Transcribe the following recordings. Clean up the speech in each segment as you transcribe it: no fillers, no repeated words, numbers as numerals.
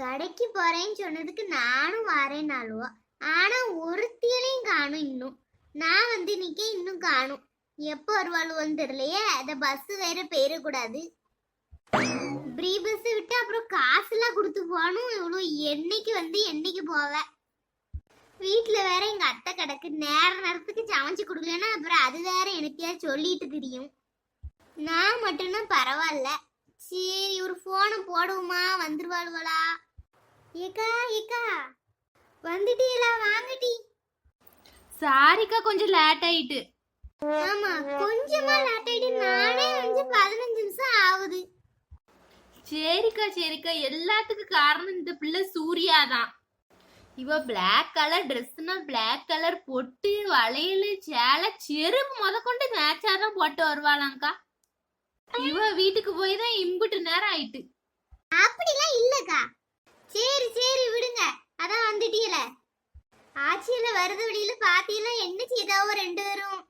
கடைக்கு போறேன்னு சொன்னதுக்கு நானும் வரேன்னாலுவா, ஆனா ஒருத்தியலையும் காணும். இன்னும் நான் வந்து நிக்க இன்னும் காணும். எப்போ வருவாளுவோன்னு தெரியலையே. அத பஸ் வேற போயிடக்கூடாது. ஃப்ரீ பஸ் விட்டு அப்புறம் காசுலாம் கொடுத்து போகணும். இவ்வளோ என்னைக்கு வந்து என்னைக்கு போவேன். வீட்டில் வேற எங்க அத்தை கிடக்கு. நேரத்துக்கு சமைச்சு கொடுக்கலன்னா அப்புறம் அது வேற எனக்கே சொல்லிட்டு தெரியும். நான் மட்டும்னா பரவாயில்ல. சரி ஒரு போனை போடுவோமா, வந்துருவாளுவலா? ஏக்கா ஏக்கா வந்துட்டீங்களா? வாங்கட்டி. சாரிக்கா, கொஞ்சம் லேட் ஆயிட்டு. ஆமா கொஞ்சமா லேட் ஆயிட்டு. நானே வந்து 15 நிமிஷம் ஆகுது. சரிக்கா சரிக்கா, எல்லாத்துக்கும் காரணம் இந்த பிள்ளை சூர்யா தான். இவ பிளாக் கலர் ட்ரெஸ்னா பிளாக் கலர் பொட்டு வளையல் சேலை செருப்பு முதற்கொண்டு மேட்சா தான் போட்டு வருவாளாங்க்கா. இவ வீட்டுக்கு போய் தான் இம்புட்டு நேரம் ஆயிட்டு. அப்படிலாம் இல்லக்கா. சரி சரி விடுங்க. அதான் வந்துட்டீல. ஆட்சியில வருது வழியில பாத்தீங்களா என்ன செய்தாவோ ரெண்டு பேரும்?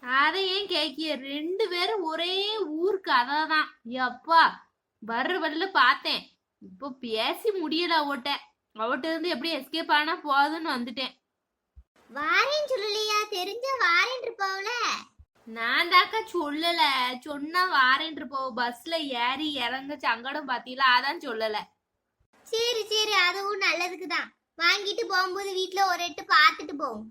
அதை ஏன் கேக்கிய? ரெண்டு பேரும் ஒரே ஊருக்கு. அதான் எப்பா வர்ற வழியில பார்த்தேன். இப்போ பேசி முடியல அவட்ட. அவட்ட இருந்து எப்படி எஸ்கேப் ஆனா போதுன்னு வந்துட்டேன். வாரேன்னு சொல்லலையா? தெரிஞ்சா வாரேன் இருப்பாவுல. நான் தாக்கா சொல்லல. சொன்னா வாரேன் இருப்போம். பஸ்ல ஏறி இறங்க சங்கடம் பாத்தீங்களா? அதான் சொல்லல. சரி சரி அதுவும் நல்லதுக்கு தான். வாங்கிட்டு போகும்போது வீட்டுல ஒரு எட்டு பார்த்துட்டு போவோம்.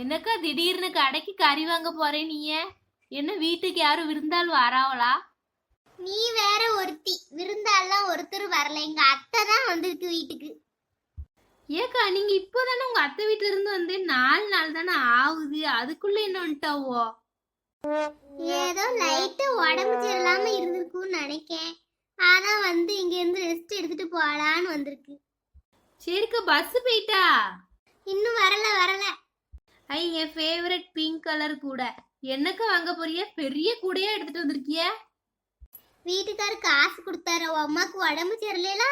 எனக்கா திடீர்னு கடைக்கு கறி வாங்க போறேன். நீ என்ன வீட்டுக்கு யாரும் விருந்தாள் வராவளா? நீ வேற ஒருத்தி. விருந்தாலாம் ஒருத்தர் வரல. எங்க அத்தை தான் வந்திருக்கு வீட்டுக்கு. ஏக்கா நீங்க இப்பதானே உங்க அத்தை வீட்டுல இருந்து வந்து 4 நாள் தானே ஆகுது. அதுக்குள்ள என்ன வந்துட்டாவோ? ஏதோ லைட்டா உடம்பு சரியில்லாம இருந்திருக்கும்னு நினைக்கேன். ஆனா வந்து இங்க இருந்து ரெஸ்ட் எடுத்துட்டு போலான்னு வந்திருக்கு. சரிக்கா, பஸ் போயிட்டா? இன்னும் வரல. ஐ என் ஃபேவரட் பிங்க் கலர் கூட. என்னக்கா வாங்க போறிய? பெரிய கூடையா எடுத்துட்டு வந்திருக்கிய? வீட்டுக்காரு காசு கொடுத்தாரு. அம்மாக்கு உடம்பு சரியில்லைல.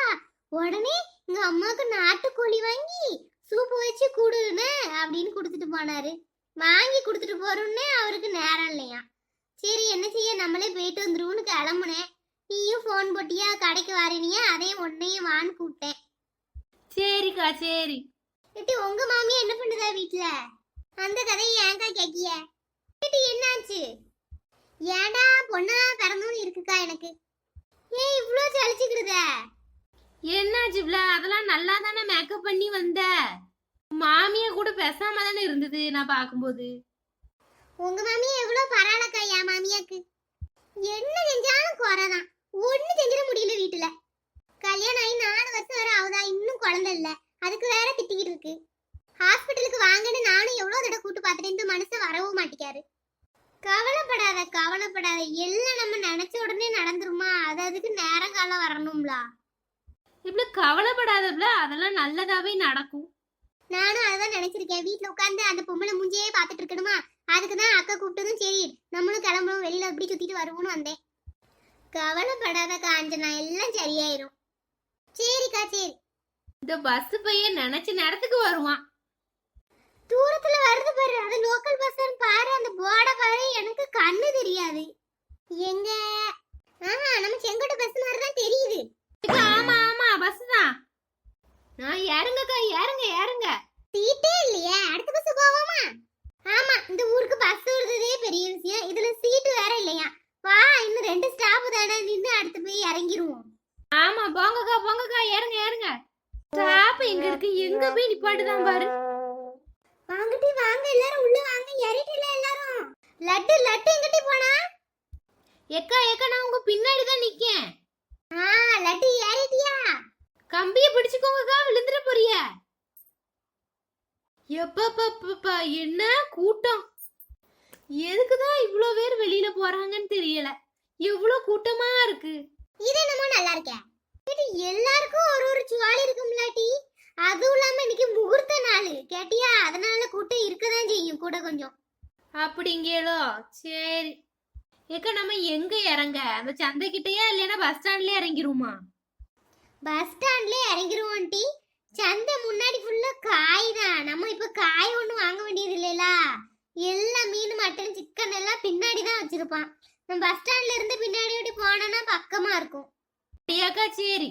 உடனே எங்க அம்மாக்கு நாட்டுக்கோழி வாங்கி சூப்பு வச்சு குடுன்னு அப்படின்னு கொடுத்துட்டு போனாரு. வாங்கி கொடுத்துட்டு போறோன்னே அவருக்கு நேரம் இல்லையா. சரி என்ன செய்ய, நம்மளே போயிட்டு வந்துருவோம்னு கிளம்புனேன். நீயும் போன் போட்டியா கடைக்கு வரனியா? அதே உன்னையும் வான்னு கூப்பிட்டேன். சரிக்கா சரி. ஏட்டி உங்க மாமியா என்ன பண்ணுதா வீட்டுல? அந்த கதையை ஏன்க்கா கேக்கிய? என்னாச்சு? ஏடா பொண்ணா பிறந்தோன்னு இருக்குக்கா எனக்கு. ஏன் இவ்ளோ சலிச்சுக்கிறத? என்னாச்சு பிள்ள? அதெல்லாம் நல்லா தானே மேக்கப் பண்ணி வந்த. மாமியா கூட பேசாம தானே இருந்தது நான் பாக்கும்போது. உங்க மாமியா எவ்வளவு பரவாயில்லக்கா. என் மாமியாக்கு என்ன செஞ்சாலும் குறைதான். ஒண்ணு செஞ்சிட முடியல வீட்டுல. கல்யாணம் ஆகி 4 வருஷம் வரை ஆகுதா, இன்னும் குழந்தை இல்ல. அதுக்கு வேற திட்டிக்கிட்டு இருக்கு. ஹாஸ்பிட்டலுக்கு வாங்கன்னு நானும் எவ்வளவு தடவை கூட்டு பார்த்துட்டு இந்த மனுஷன் வரவும் மாட்டேக்காரு. கவலைப்படாத. எல்லாம் நம்ம நினைச்ச உடனே நடந்துருமா? அதுக்கு நேரம் காலம் வரணும்ல. இப்படி கவலைப்படாதப்ல, அதெல்லாம் நல்லதாவே நடக்கும். நானும் அதான் நினைச்சிருக்கேன். வீட்டுல உட்காந்து அந்த பொம்பளை மூஞ்சியே பாத்துட்டு இருக்கணுமா? அதுக்குதான் அக்கா கூப்பிட்டதும் சரி நம்மளும் கிளம்பணும், வெளியில அப்படி சுத்திட்டு வருவோம்னு வந்தேன். கவலைப்படாத காஞ்சனா, எல்லாம் சரியாயிரும். சரிக்கா சரி. இந்த பஸ் பையன் நினைச்ச நேரத்துக்கு வருவான். தூரத்துல வருது பாரு, அது லோக்கல் பஸ் பாரு. அந்த போர்டை பாரு. எனக்கு கண்ணு தெரியாது. எங்க நம்ம செங்கோட்டை பஸ் மாதிரி தான் தெரியுது. ஆமா பஸ் தான். நான் இறங்கக்கா, இறங்க. சீட்டே இல்லையே. அடுத்த பஸ் போவோமா? ஆமா இந்த ஊருக்கு பஸ் வருதே பெரிய விஷயம். இதுல சீட்டு வேற இல்லையா. வா இன்னும் 2 ஸ்டாப் தானே, நின்று அடுத்து போய் இறங்கிருவோம். ஆமா போங்கக்கா, இறங்க. ஸ்டாப் எங்க இருக்கு? எங்க போய் நிப்பாட்டுதான் பாரு. வாங்கட்டி வாங்க, எல்லாரும் உள்ள வாங்க. ஏறிட்டீல எல்லாரும்? லட்டு எங்கட்டி போனா? ஏக்கா நான் உங்க பின்னாடி தான் நிக்கேன். லட்டு ஏறிட்டியா? கம்பியை பிடிச்சுக்கோங்கக்கா, விழுந்துற போறிய. எப்பப்பா என்ன கூட்டம்! எதுக்குதான் இவ்ளோ பேர் வெளியில போறாங்கன்னு தெரியல. எவ்வளவு கூட்டமா இருக்கு. இது என்னமோ நல்லா இருக்கே. எல்லாருக்கும் ஒரு சுவாலி இருக்கும்லாட்டி. அதுவும் இல்லாம இன்னைக்கு முகூர்த்த நாள் கேட்டியா? அதனால கூட்டம் இருக்கதான் செய்யும் கூட கொஞ்சம். அப்படிங்கேளோ? சரி ஏக்கா, நம்ம எங்க இறங்க? அந்த சந்தைக்கிட்டயா இல்லைன்னா பஸ் ஸ்டாண்ட்லயே இறங்கிருமா? பஸ் ஸ்டாண்ட்லயே இறங்கிருவோம் டி. சந்தை முன்னாடி ஃபுல்லா காய் தான். நம்ம இப்ப காய் ஒண்ணும் வாங்க வேண்டியது இல்லைல. எல்லா மீன் மட்டன் சிக்கன் எல்லாம் பின்னாடி தான் வச்சிருப்பான். நம்ம பஸ் ஸ்டாண்ட்ல இருந்து பின்னாடி ஓடி போனோம்னா பக்கமா இருக்கும். ஏக்கா சரி.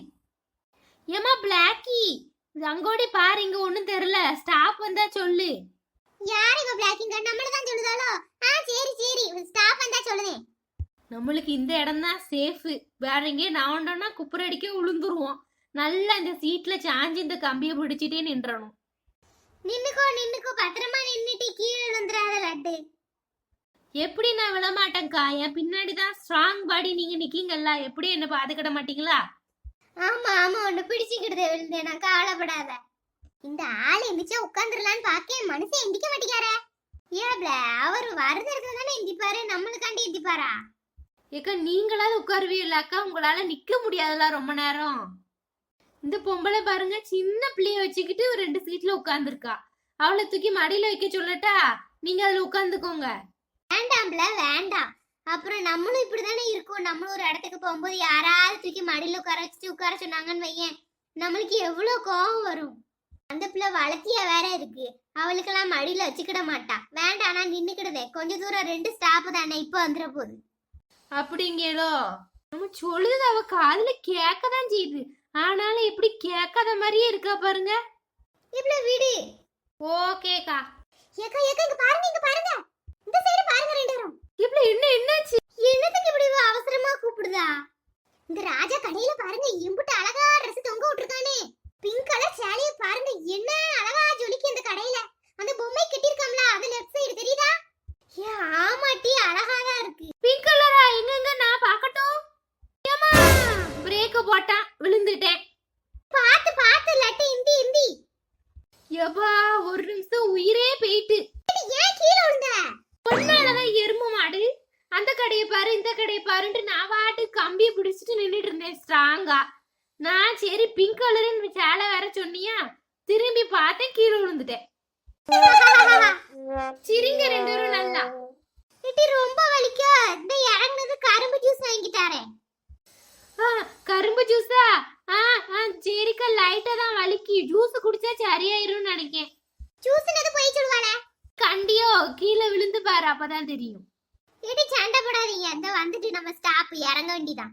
ஏமா பிளாக்கி அங்கோடி பாரு, இங்க ஒண்ணும் தெரியல. ஸ்டாப் வந்தா சொல்லு. யார் இவ பிளாக்கிங்க? நம்மள தான் சொல்லுதாலோ? சரி சரி, ஸ்டாப் வந்தா சொல்லுதே. நம்மளுக்கு இந்த இடம் தான் சேஃப். வேற எங்கேயே நாவண்டோம்னா குப்புரடிக்க விழுந்துருவோம். நல்லா இந்த சீட்ல சாஞ்சி இந்த கம்பியை பிடிச்சிட்டே நின்றணும். நின்னுக்கோ பத்திரமா நின்னுட்டு கீழே விழுந்துறாத லட்டு. எப்படி நான் விழமாட்டேன்க்கா, என் பின்னாடி தான் ஸ்ட்ராங் பாடி நீங்க நிக்கீங்கல்ல, எப்படி என்ன பாத்துக்கிட மாட்டீங்களா? ஆமா ஒண்ணு பிடிச்சுக்கிட்டதே விழுந்தேன், நான் கவலைப்படாத. இந்த ஆள் எந்திரிச்சா உட்காந்துடலான்னு பாக்கேன், மனுஷன் எந்திக்க மாட்டேங்காரே. ஏப்ல அவர் வருது இடத்துல தானே எந்திப்பாரு, நம்மளுக்காண்டி எந்திப்பாரா? ஏக்கா நீங்களாவது உட்காருவீங்களாக்கா, உங்களால நிக்க முடியாதுல ரொம்ப நேரம். இந்த பொம்பளை பாருங்க, சின்ன பிள்ளைய வச்சுக்கிட்டு 2 சீட்ல உட்கார்ந்துருக்கா. அவளை தூக்கி மடியில வைக்க சொல்லட்டா? நீங்க அதுல உட்கார்ந்துக்கோங்க. வேண்டாம்ல வேண்டாம், அப்புறம் நம்மளும் இப்படிதானே இருக்கோம். நம்மளும் ஒரு இடத்துக்கு போகும்போது யாராவது தூக்கி மடியில உட்கார சொன்னாங்கன்னு வையேன், நம்மளுக்கு எவ்வளவு கோபம் வரும். அந்த பிள்ளை வளர்த்தியா வேற இருக்கு, அவளுக்கெல்லாம் மடியில வச்சுக்கிட மாட்டா. வேண்டாம், நான் நின்னுக்கிடுதே, கொஞ்ச தூரம் 2 ஸ்டாப் தானே, இப்ப வந்துட போகுது. அப்படிங்களோ? நம்ம சொல்லுது அவ காதுல கேட்கதான் செய்யுது, ஆனாலும் எப்படி கேட்காத மாதிரியே இருக்கா பாருங்க. இப்படி விடு. ஓகேக்கா. ஏக்கா இங்க பாருங்க இந்த சைடு பாருங்க 2 பேரும். இப்படி என்னாச்சு? என்னத்துக்கு இப்படி அவசரமா கூப்பிடுதா? இந்த ராஜா கடையில பாருங்க, எம்புட்டு அழகா ட்ரெஸ் தொங்க விட்டுருக்கானே. பிங்க் கலர் சேலைய பாருங்க, என்ன அழகா ஜொலிக்கு இந்த கடையில. அந்த பொம்மை கட்டிருக்காம்ல, அது லெஃப்ட் சைடு தெரியுதா? ஏ ஆமாட்டி, அழகா தான் இருக்கு. பிங்க் கலரா? எங்க நான் பார்க்கட்டும். ஏமா பிரேக் போட்டான், விழுந்துட்டேன். பாத்து லட்டு இந்தி. எப்பா ஒரு நிமிஷம் உயிரே போயிட்டு. ஏன் கீழ விழுந்த? பொண்ணாலதான் எருமை மாடு. அந்த கடையை பாரு இந்த கடையை பாருன்ட்டு நான் வாட்டு கம்பியை பிடிச்சிட்டு நின்றுட்டு இருந்தேன் ஸ்ட்ராங்கா. நான் சரி பிங்க் கலருன்னு சேலை வேற சொன்னியா, திரும்பி பார்த்தேன் கீழே விழுந்துட்டேன். சிரிங்க 2 பேரும் நல்லா. இது ரொம்ப வலிக்கா. இந்த இறங்குனது கரும்பு ஜூஸ் வாங்கிட்டாரே. கரும்பு ஜூஸா? சரிக்கா, லைட்டா தான் வலிக்கு. ஜூஸ் குடிச்சா சரியாயிரும்னு நினைக்கேன். ஜூஸ்னது போய் சொல்வானே. கண்டியோ கீழே விழுந்து பாரு, அப்பதான் தெரியும். ஏடி சண்டை போடாதீங்க, இந்த வந்துட்டு நம்ம ஸ்டாப் இறங்க வேண்டியதான்.